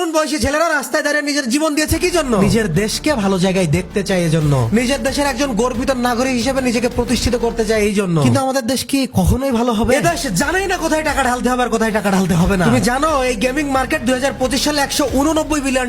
তরুণ বয়সী ছেলেরা রাস্তায় দাঁড়িয়ে নিজের জীবন দিয়েছে কি জন্য? নিজের দেশকে ভালো জায়গায় দেখতে চায় এই জন্য, নিজের দেশের একজন গর্বিত নাগরিক হিসেবে নিজেকে প্রতিষ্ঠিত করতে চায় এই জন্য। কিন্তু আমাদের দেশ কি কখনোই ভালো হবে? এ দেশ জানাই না কোথায় টাকা ঢালতে হবে আর কোথায় টাকা ঢালতে হবে না। তুমি জানো এই গেমিং মার্কেট 2025 সালে $189 বিলিয়ন,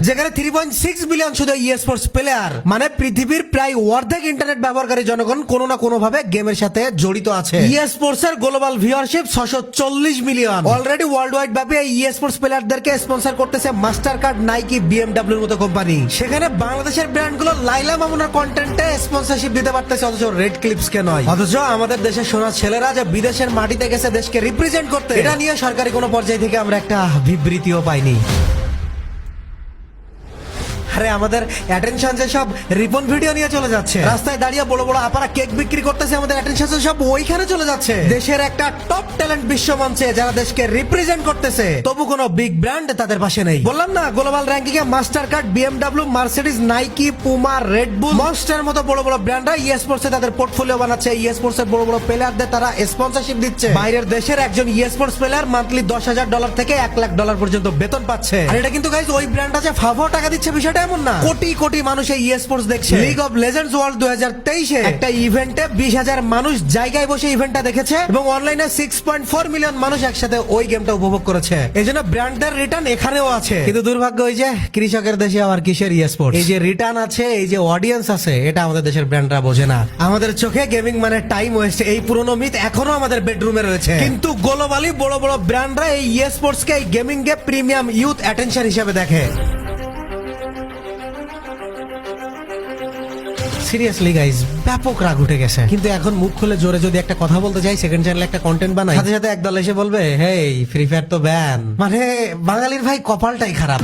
যেখানে 3.6 বিলিয়ন শুধু স্পোর্টস প্লেয়ার, মানে পৃথিবীর প্রায় অর্ধেক ইন্টারনেট ব্যবহারকারী জনগণ কোনো না কোনো ভাবে গেমের সাথে জড়িত আছে। স্পোর্টস এর global viewership 640 million. Already world wide ভাবে এই স্পোর্টস প্লেয়ারদেরকে স্পন্সর করতেছে মাস্টার কার্ড, নাইকি, বিএমডব্লিউর মতো কোম্পানি। সেখানে বাংলাদেশের ব্র্যান্ডগুলো লাইলা মামুনার কন্টেন্টে স্পন্সরশিপ দিতে পারতেছে, অথচ রেড ক্লিপস কে নয়। অথচ আমাদের দেশের সোনা ছেলেরা যে বিদেশের মাটিতে গেছে দেশকে রিপ্রেজেন্ট করতে, এটা নিয়ে সরকারি কোনো পর্যায় থেকে আমরা একটা বিবৃতিও পাইনি। আরে আমাদের অ্যাটেনশন যে সব রিপন ভিডিও নিয়ে চলে যাচ্ছে, রাস্তায় দাঁড়িয়ে বড় বড় আপারা কেক বিক্রি করতেছে, আমাদের অ্যাটেনশন সব ওইখানে চলে যাচ্ছে। দেশের একটা টপ ট্যালেন্ট বিশ্ব মঞ্চে যারা দেশকে রিপ্রেজেন্ট করতেছে, তবু কোনো বিগ ব্র্যান্ড তাদের পাশে নেই। বললাম না, গ্লোবাল র্যাঙ্কিং এ Mastercard, BMW, Mercedes, Nike, Puma, Red Bull, Monster মতো বড় বড় ব্র্যান্ডরা স্পোর্টস এ তাদের পোর্টফোলিও বানাচ্ছে। স্পোর্টস এর বড় বড় প্লেয়ারদের তারা স্পন্সরশিপ দিচ্ছে। বাইরের দেশের একজন স্পোর্টস প্লেয়ার মান্থলি $10,000 থেকে $1,00,000 পর্যন্ত বেতন পাচ্ছে। আর এটা কিন্তু গাইস ওই ব্র্যান্ড আছে ফাফাও টাকা দিচ্ছে, বিষয়টা এমন না। কোটি কোটি মানুষ এই স্পোর্টস দেখছে। লিগ অফ লেজেন্ডস ওয়ার্ল্ড 2023 এ একটা ইভেন্টে 20,000 মানুষ জায়গায় বসে ইভেন্টটা দেখেছে এবং অনলাইনে 6.4 মিলিয়ন মানুষ একসাথে ওই গেমটা উপভোগ করেছে। এজন্য ব্র্যান্ডের রিটার্ন এখানেও আছে। কিন্তু দুর্ভাগ্য ওই যে কৃষকের দেশে আবার কিসের স্পোর্টস? এই যে রিটার্ন আছে, এই যে অডিয়েন্স আছে, এটা আমাদের দেশের ব্র্যান্ডরা বোঝে না। আমাদের চোখে গেমিং মানে টাইম ওয়েস্ট, এই পুরনো মিথ এখনো আমাদের বেডরুমে রয়েছে। কিন্তু গ্লোবালি বড় বড় ব্র্যান্ডরা এই স্পোর্টস কে, এই গেমিং কে প্রিমিয়াম ইউথ অ্যাটেনশন হিসেবে দেখে। সিরিয়াসলি গাইজ, ব্যাপক রাগ উঠে গেছে। কিন্তু এখন মুখ খুলে জোরে যদি একটা কথা বলতে চাই, সেকেন্ড চ্যানেলে একটা কন্টেন্ট বানাই, সাথে সাথে একদল এসে বলবে হেই ফ্রি ফায়ার তো ব্যান। মানে বাঙালির ভাই কপালটাই খারাপ।